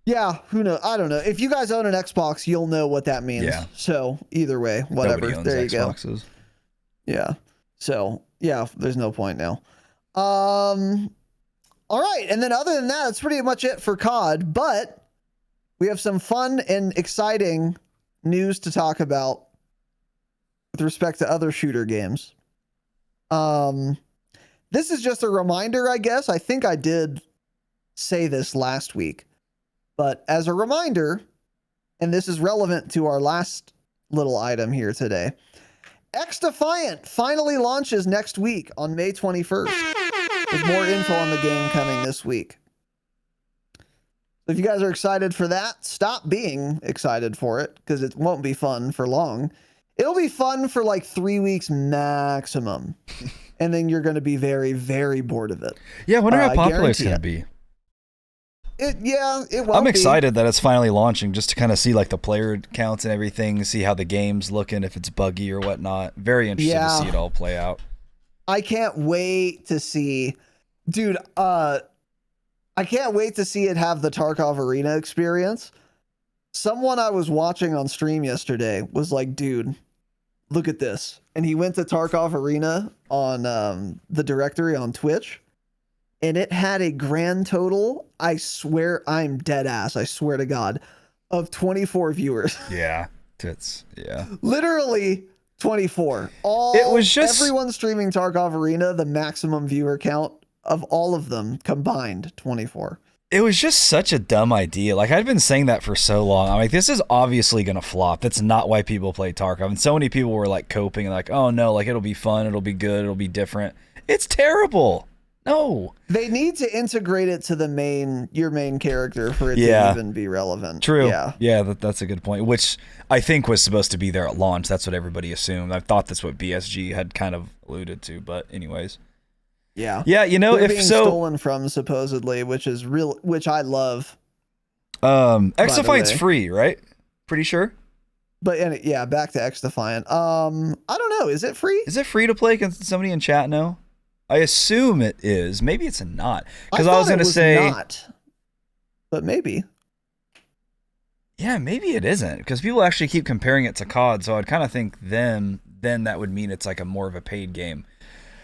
A: Yeah, who knows? I don't know. If you guys own an Xbox, you'll know what that means. Yeah. So either way, whatever. There you Xboxes. Go. Yeah. So yeah, there's no point now. All right, and then other than that, that's pretty much it for COD. But we have some fun and exciting news to talk about with respect to other shooter games. This is just a reminder, I guess. I think I did say this last week. But as a reminder, and this is relevant to our last little item here today, XDefiant finally launches next week on May 21st. With more info on the game coming this week. If you guys are excited for that, stop being excited for it, because it won't be fun for long. It'll be fun for like 3 weeks maximum. And then you're going to be very, very bored of it.
B: Yeah, I wonder how popular it's going to be.
A: It won't
B: I'm excited that it's finally launching, just to kind of see like the player counts and everything, see how the game's looking, if it's buggy or whatnot. Very interested to see it all play out.
A: I can't wait to see, dude. I can't wait to see it have the Tarkov Arena experience. Someone I was watching on stream yesterday was like, dude, look at this. And he went to Tarkov Arena on the directory on Twitch, and it had a grand total, I swear, I'm dead ass, I swear to God, of 24 viewers.
B: Yeah.
A: Literally 24. Everyone streaming Tarkov Arena, the maximum viewer count of all of them combined, 24.
B: It was just such a dumb idea. Like, I'd been saying that for so long. I'm like, this is obviously going to flop. That's not why people play Tarkov. And so many people were like coping and like, oh no, like it'll be fun, it'll be good, it'll be different. It's terrible. No.
A: They need to integrate it to your main character for it to even be relevant.
B: True. Yeah, that's a good point. Which I think was supposed to be there at launch. That's what everybody assumed. I thought that's what BSG had kind of alluded to, but anyways.
A: Yeah.
B: Yeah, you know,
A: they're being stolen from supposedly, which I love.
B: XDefiant's free, right? Pretty sure.
A: But back to XDefiant. I don't know. Is it free?
B: Is it free to play? Can somebody in chat know? I assume it is. Maybe it's not. Because I was going to say
A: not, but maybe.
B: Yeah, maybe it isn't. Because people actually keep comparing it to COD, so I'd kind of think then that would mean it's like a more of a paid game.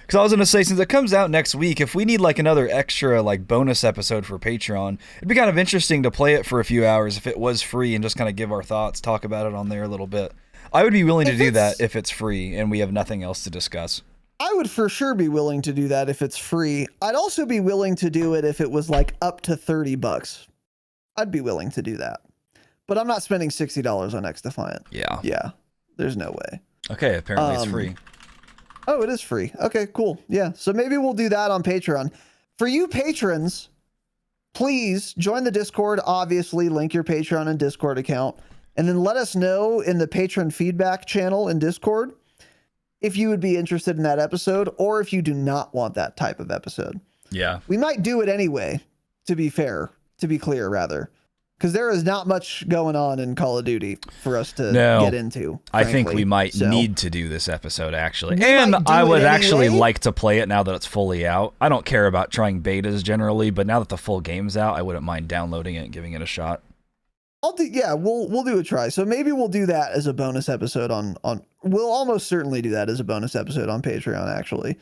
B: Because I was going to say, since it comes out next week, if we need like another extra like bonus episode for Patreon, it'd be kind of interesting to play it for a few hours if it was free and just kind of give our thoughts, talk about it on there a little bit. I would be willing to do that if it's free and we have nothing else to discuss.
A: I would for sure be willing to do that if it's free. I'd also be willing to do it if it was like up to $30. I'd be willing to do that. But I'm not spending $60 on XDefiant.
B: Yeah.
A: Yeah. There's no way.
B: Okay, apparently it's free.
A: Oh, it is free. Okay, cool. Yeah. So maybe we'll do that on Patreon. For you patrons, please join the Discord. Obviously, link your Patreon and Discord account. And then let us know in the patron feedback channel in Discord if you would be interested in that episode or if you do not want that type of episode.
B: Yeah.
A: We might do it anyway, to be clear, rather. Because there is not much going on in Call of Duty for us to get into. Frankly.
B: I think we might need to do this episode, actually. And I would actually like to play it now that it's fully out. I don't care about trying betas generally, but now that the full game's out, I wouldn't mind downloading it and giving it a shot.
A: We'll do a try. So maybe we'll do that as a bonus episode on we'll almost certainly do that as a bonus episode on Patreon, actually.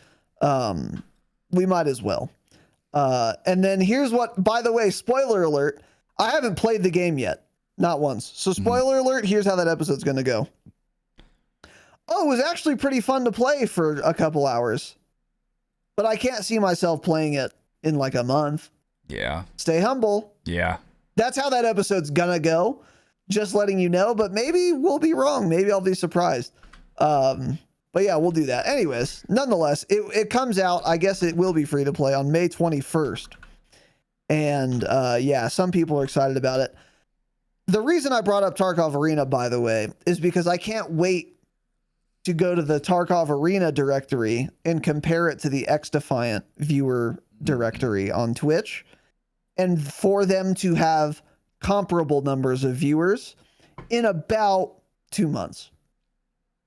A: We might as well. And then here's what, by the way, spoiler alert, I haven't played the game yet. Not once. So spoiler alert, here's how that episode's going to go. Oh, it was actually pretty fun to play for a couple hours. but I can't see myself playing it in like a month.
B: Yeah.
A: Stay humble.
B: Yeah.
A: That's how that episode's gonna go. Just letting you know, but maybe we'll be wrong. Maybe I'll be surprised. But yeah, we'll do that. Anyways, nonetheless, it comes out. I guess it will be free to play on May 21st. And yeah, some people are excited about it. The reason I brought up Tarkov Arena, by the way, is because I can't wait to go to the Tarkov Arena directory and compare it to the XDefiant viewer directory on Twitch, and for them to have comparable numbers of viewers in about 2 months.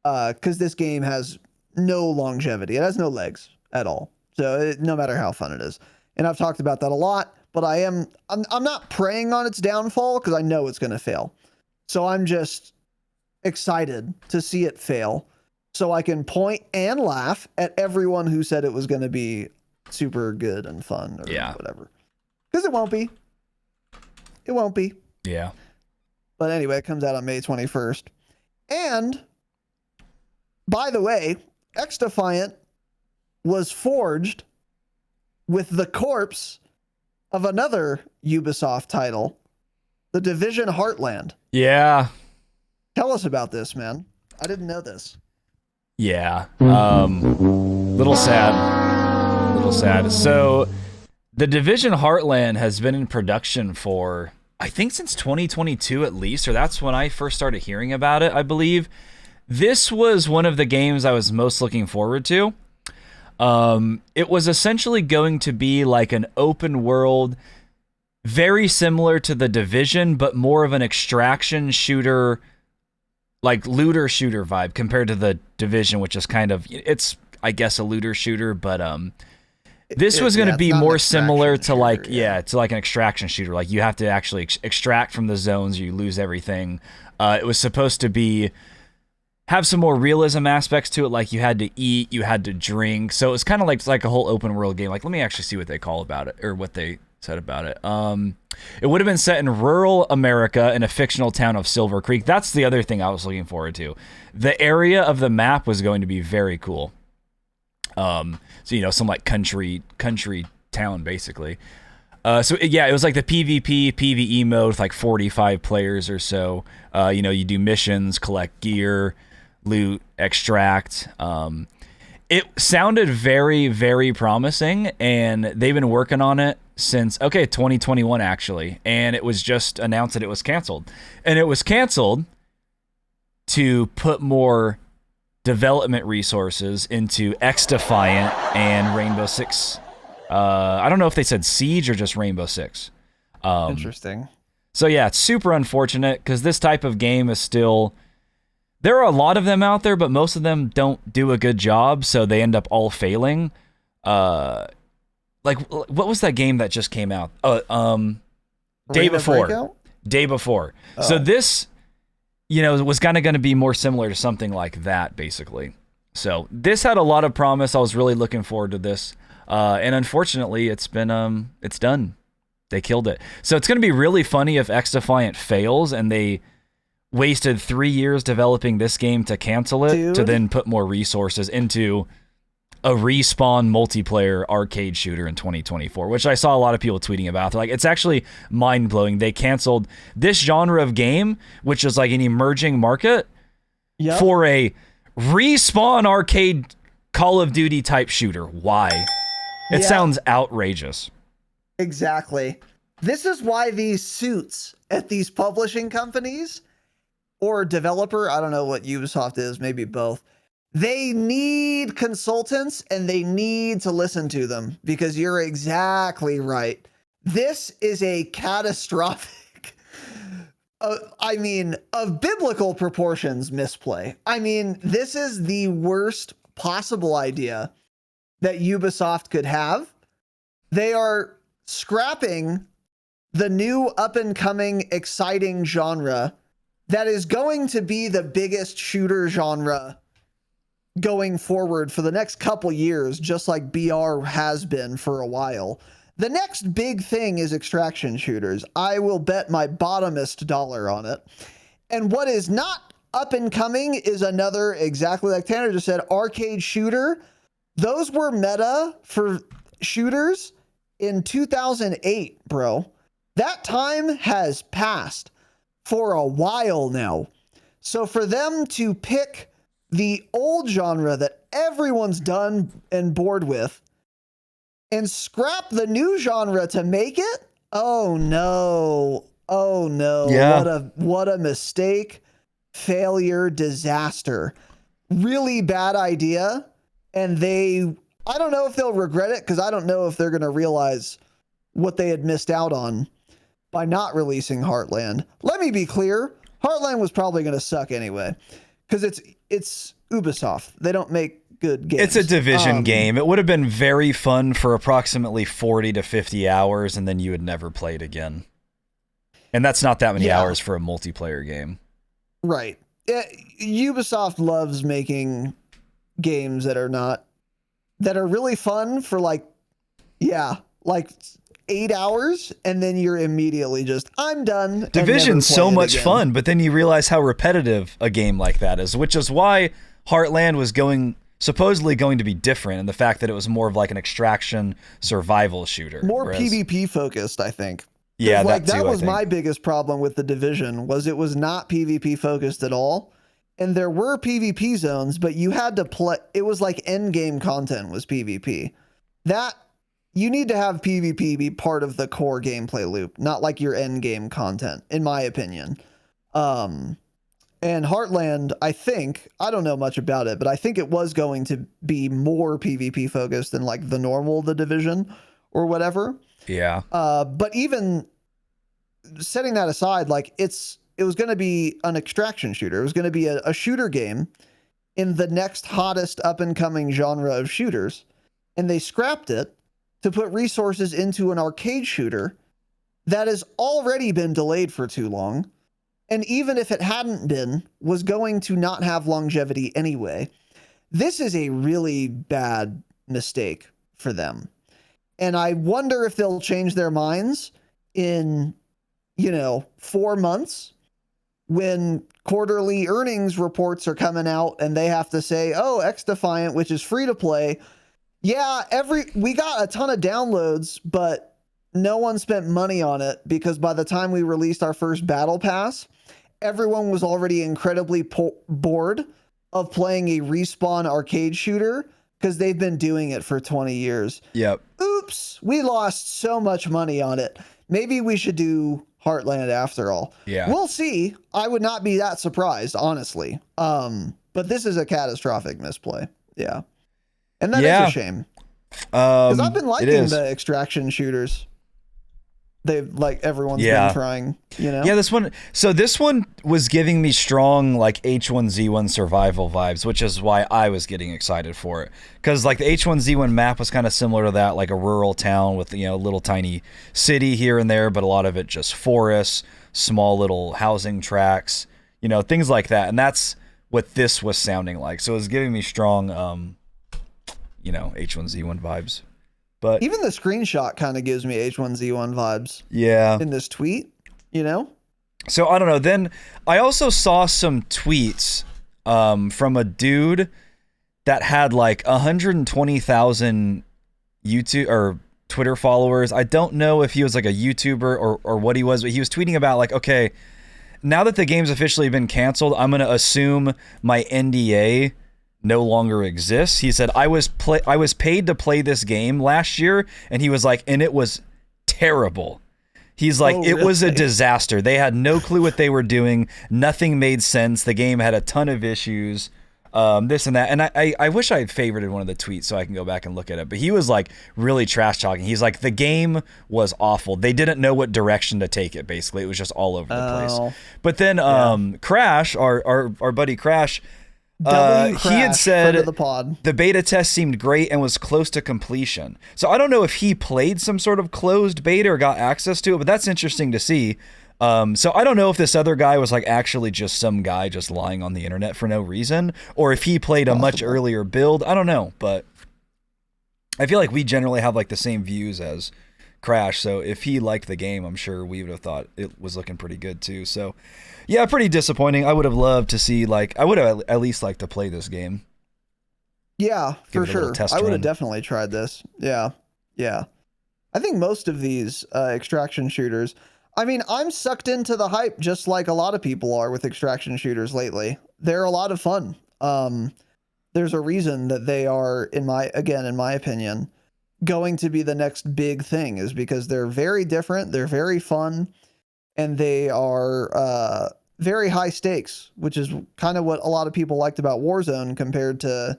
A: Because this game has no longevity. It has no legs at all. So no matter how fun it is. And I've talked about that a lot, but I'm not preying on its downfall because I know it's going to fail. So I'm just excited to see it fail so I can point and laugh at everyone who said it was going to be super good and fun or whatever. Because it won't be. It won't be.
B: Yeah.
A: But anyway, it comes out on May 21st. And by the way, XDefiant was forged with the corpse of another Ubisoft title, the Division Heartland.
B: Yeah.
A: Tell us about this, man. I didn't know this.
B: Yeah. Little sad. Little sad. So the Division Heartland has been in production for, I think, since 2022 at least, or that's when I first started hearing about it, I believe. This was one of the games I was most looking forward to. It was essentially going to be like an open world, very similar to The Division, but more of an extraction shooter, like looter shooter vibe compared to The Division, which is kind of, it's, I guess, a looter shooter, but this was going to be more similar to like, to like an extraction shooter. Like you have to actually extract from the zones, or you lose everything. It was supposed to have some more realism aspects to it, like you had to eat, you had to drink. So it was kind of like a whole open world game. Like, let me actually see what they call about it, or what they said about it. It would have been set in rural America in a fictional town of Silver Creek. That's the other thing I was looking forward to. The area of the map was going to be very cool. So, you know, some like country town, basically. So yeah, it was like the PvP, PvE mode with like 45 players or so. You know, you do missions, collect gear, loot, extract. It sounded very, very promising, and they've been working on it since 2021 actually, and it was just announced that it was canceled. And it was canceled to put more development resources into XDefiant and Rainbow Six. I don't know if they said Siege or just Rainbow Six.
A: Interesting.
B: So yeah, it's super unfortunate because this type of game is still, there are a lot of them out there, but most of them don't do a good job, so they end up all failing. Like, what was that game that just came out? Day Before. Day Before. Oh. So this, you know, was kind of going to be more similar to something like that, basically. So this had a lot of promise. I was really looking forward to this. And unfortunately, it's done. They killed it. So it's going to be really funny if XDefiant fails and they wasted 3 years developing this game to cancel it, to then put more resources into a Respawn multiplayer arcade shooter in 2024, which I saw a lot of people tweeting about. They're like, it's actually mind-blowing. They canceled this genre of game, which is like an emerging market, for a Respawn arcade Call of Duty type shooter. Why? It sounds outrageous.
A: Exactly. This is why these suits at these publishing companies or developer, I don't know what Ubisoft is, maybe both, they need consultants and they need to listen to them, because you're exactly right. This is a catastrophic, of biblical proportions misplay. I mean, this is the worst possible idea that Ubisoft could have. They are scrapping the new up-and-coming exciting genre that is going to be the biggest shooter genre going forward for the next couple years, just like BR has been for a while. The next big thing is extraction shooters. I will bet my bottomest dollar on it. And what is not up and coming is another, exactly like Tanner just said, arcade shooter Those were meta for shooters in 2008, bro. That time has passed for a while now. So for them to pick the old genre that everyone's done and bored with and scrap the new genre to make it? Oh no. Oh no.
B: Yeah.
A: What a mistake, failure, disaster. Really bad idea. And I don't know if they'll regret it, because I don't know if they're going to realize what they had missed out on by not releasing Heartland. Let me be clear. Heartland was probably going to suck anyway, because it's Ubisoft. They don't make good games.
B: It's a Division game. It would have been very fun for approximately 40 to 50 hours, and then you would never play it again. And that's not that many hours for a multiplayer game.
A: Right. Ubisoft loves making games that are really fun for like 8 hours, and then you're immediately just, I'm done.
B: Division's so much fun, but then you realize how repetitive a game like that is, which is why Heartland was supposedly going to be different, and the fact that it was more of like an extraction survival shooter.
A: More PvP focused, I think.
B: Yeah,
A: that was my biggest problem with the Division, was it was not PvP focused at all. And there were PvP zones, but you had to play. It was like end game content was PvP. That you need to have PvP be part of the core gameplay loop, not like your end game content, in my opinion. And Heartland, I don't know much about it, but I think it was going to be more PvP focused than like the Division or whatever.
B: Yeah.
A: But even setting that aside, like it was going to be an extraction shooter. It was going to be a shooter game in the next hottest up and coming genre of shooters. And they scrapped it to put resources into an arcade shooter that has already been delayed for too long. And even if it hadn't been, was going to not have longevity anyway. This is a really bad mistake for them. And I wonder if they'll change their minds in, 4 months, when quarterly earnings reports are coming out and they have to say, oh, XDefiant, which is free to play. Yeah, we got a ton of downloads, but no one spent money on it, because by the time we released our first battle pass, everyone was already incredibly bored of playing a Respawn arcade shooter, because they've been doing it for 20 years.
B: Yep.
A: Oops, we lost so much money on it. Maybe we should do Heartland after all.
B: Yeah.
A: We'll see. I would not be that surprised, honestly. But this is a catastrophic misplay. Yeah. And that is a shame. Because I've been liking the extraction shooters. Everyone's been trying,
B: Yeah, this one was giving me strong like H1Z1 survival vibes, which is why I was getting excited for it. Because like the H1Z1 map was kind of similar to that, like a rural town with a little tiny city here and there, but a lot of it just forests, small little housing tracts, things like that. And that's what this was sounding like. So it was giving me strong H1Z1 vibes. But
A: even the screenshot kind of gives me H1Z1 vibes.
B: Yeah.
A: In this tweet,
B: So I don't know. Then I also saw some tweets from a dude that had like 120,000 YouTube or Twitter followers. I don't know if he was like a YouTuber or what he was, but he was tweeting about like, okay, now that the game's officially been canceled, I'm going to assume my NDA no longer exists. He said, I was paid to play this game last year, and he was like, and it was terrible. He's like, it was a disaster. They had no clue what they were doing. Nothing made sense. The game had a ton of issues, this and that. And I wish I had favorited one of the tweets so I can go back and look at it. But he was like really trash talking. He's like, the game was awful. They didn't know what direction to take it. Basically, it was just all over the place. But then Crash, our buddy Crash, he had said the beta test seemed great and was close to completion. So I don't know if he played some sort of closed beta or got access to it, but that's interesting to see. So I don't know if this other guy was like actually just some guy just lying on the internet for no reason, or if he played a much earlier build. I don't know, but I feel like we generally have like the same views as Crash. So if he liked the game, I'm sure we would have thought it was looking pretty good too. So yeah, pretty disappointing. I would have loved to see I would have at least liked to play this game.
A: Yeah,
B: Give
A: for
B: it a little
A: sure.
B: test
A: I would have
B: run.
A: definitely tried this. Yeah. Yeah. I think most of these extraction shooters, I mean, I'm sucked into the hype just like a lot of people are with extraction shooters lately. They're a lot of fun. There's a reason that they are, in my opinion, going to be the next big thing, is because they're very different, they're very fun, and they are very high stakes, which is kind of what a lot of people liked about Warzone compared to,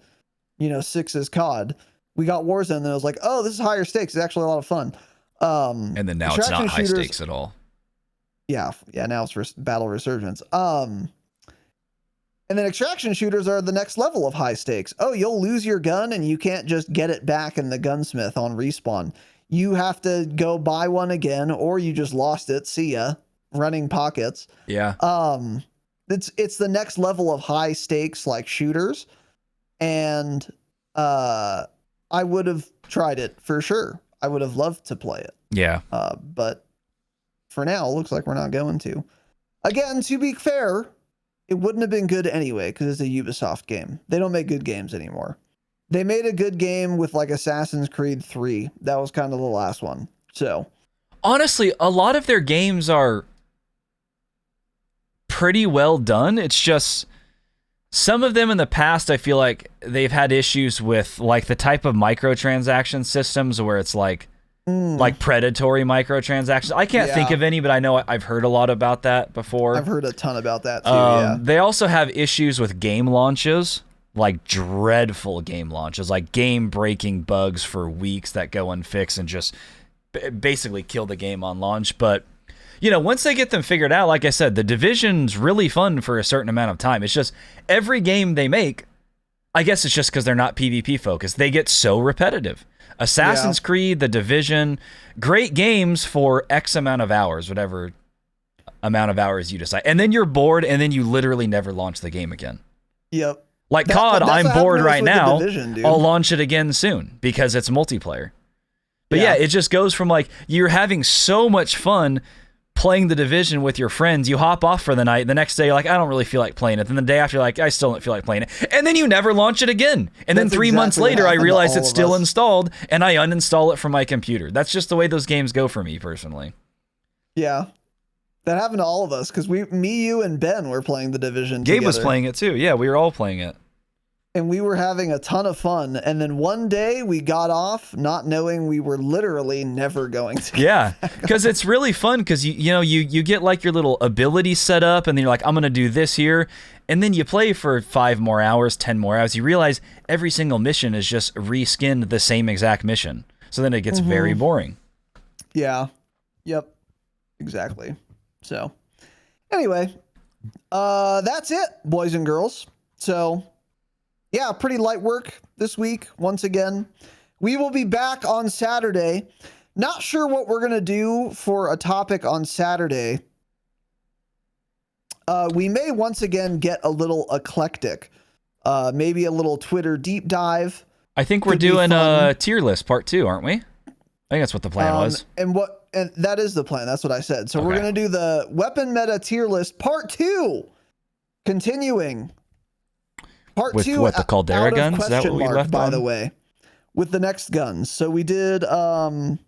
A: Six's COD. We got Warzone, and I was like, oh, this is higher stakes. It's actually a lot of fun.
B: And then now it's not high stakes at all.
A: Yeah, now it's Battle Resurgence. And then extraction shooters are the next level of high stakes. Oh, you'll lose your gun and you can't just get it back in the gunsmith on respawn. You have to go buy one again, or you just lost it. See ya. Running pockets.
B: Yeah.
A: It's the next level of high stakes like shooters. And I would have tried it for sure. I would have loved to play it.
B: Yeah.
A: But for now, it looks like we're not going to. Again, to be fair, it wouldn't have been good anyway because it's a Ubisoft game. They don't make good games anymore. They made a good game with like Assassin's Creed 3. That was kind of the last one. So,
B: honestly, a lot of their games are pretty well done. It's just some of them in the past, I feel like they've had issues with like the type of microtransaction systems where it's like predatory microtransactions. I can't think of any, but I know I've heard a lot about that before.
A: I've heard a ton about that too. Yeah.
B: They also have issues with game launches, like dreadful game launches, like game-breaking bugs for weeks that go unfixed and just basically kill the game on launch. But once they get them figured out, like I said, the Division's really fun for a certain amount of time. It's just every game they make, I guess it's just because they're not PvP focused, they get so repetitive. Assassin's Creed, The Division, great games for X amount of hours, whatever amount of hours you decide. And then you're bored, and then you literally never launch the game again.
A: Yep.
B: Like COD, I'm bored right now.
A: Division,
B: I'll launch it again soon because it's multiplayer. But yeah, it just goes from like you're having so much fun playing The Division with your friends, you hop off for the night, the next day you're like, I don't really feel like playing it. Then the day after you're like, I still don't feel like playing it. And then you never launch it again. And then 3 months later, I realize it's still installed and I uninstall it from my computer. That's just the way those games go for me personally.
A: Yeah. That happened to all of us because me, you, and Ben were playing The Division
B: Gabe
A: together.
B: was playing it too. Yeah, we were all playing it.
A: And we were having a ton of fun. And then one day we got off not knowing we were literally never going to.
B: Yeah, because it's really fun because you get like your little ability set up and then you're like, I'm going to do this here. And then you play for 5 more hours, 10 more hours. You realize every single mission is just reskinned the same exact mission. So then it gets very boring.
A: Yeah. Yep. Exactly. So anyway, that's it, boys and girls. So yeah, pretty light work this week. Once again, we will be back on Saturday. Not sure what we're going to do for a topic on Saturday. We may once again get a little eclectic. Maybe a little Twitter deep dive.
B: I think we're doing a tier list part 2, aren't we? I think that's what the plan was.
A: And that is the plan. That's what I said. So we're going to do the weapon meta tier list part 2. Continuing. Part
B: with
A: 2
B: what, the Caldera guns? Is that what we left
A: by
B: on?
A: the way, with the next guns. So we did the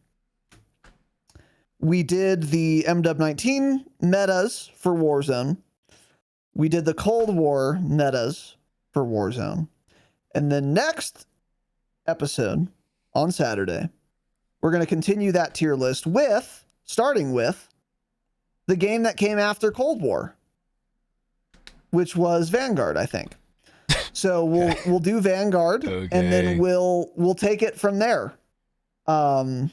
A: MW19 metas for Warzone. We did the Cold War metas for Warzone. And the next episode on Saturday, we're going to continue that tier list starting with the game that came after Cold War, which was Vanguard, I think. So we'll do Vanguard, and then we'll take it from there. And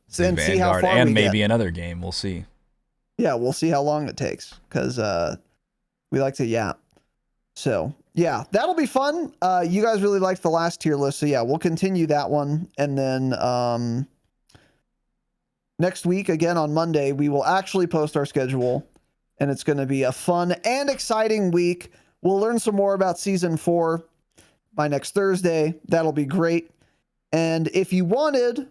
A: see how far
B: and
A: we
B: maybe
A: get.
B: Another game. We'll see.
A: Yeah, we'll see how long it takes because we like to yap. So yeah, that'll be fun. You guys really liked the last tier list, so yeah, we'll continue that one, and then next week again on Monday we will actually post our schedule, and it's going to be a fun and exciting week. We'll learn some more about Season 4 by next Thursday. That'll be great. And if you wanted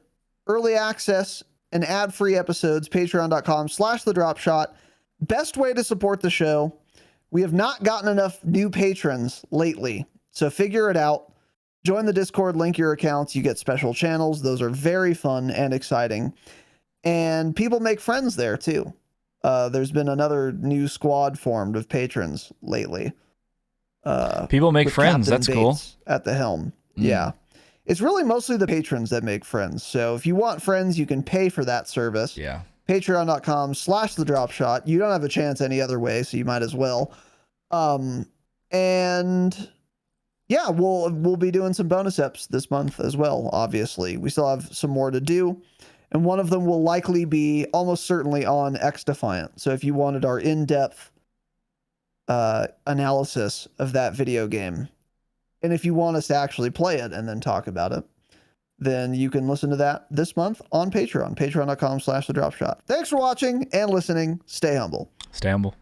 A: early access and ad-free episodes, patreon.com/thedropshot. Best way to support the show. We have not gotten enough new patrons lately, so figure it out. Join the Discord, link your accounts. You get special channels. Those are very fun and exciting. And people make friends there too. There's been another new squad formed of patrons lately.
B: People make friends.
A: Captain
B: That's cool.
A: Bates at the helm. Yeah. It's really mostly the patrons that make friends. So if you want friends, you can pay for that service.
B: Yeah.
A: Patreon.com/thedropshot. You don't have a chance any other way, so you might as well. And yeah, we'll be doing some bonus eps this month as well, obviously. We still have some more to do. And one of them will likely be almost certainly on XDefiant. So if you wanted our in-depth analysis of that video game, and if you want us to actually play it and then talk about it, then you can listen to that this month on Patreon, patreon.com/thedropshot. Thanks for watching and listening. Stay humble.
B: Stay humble.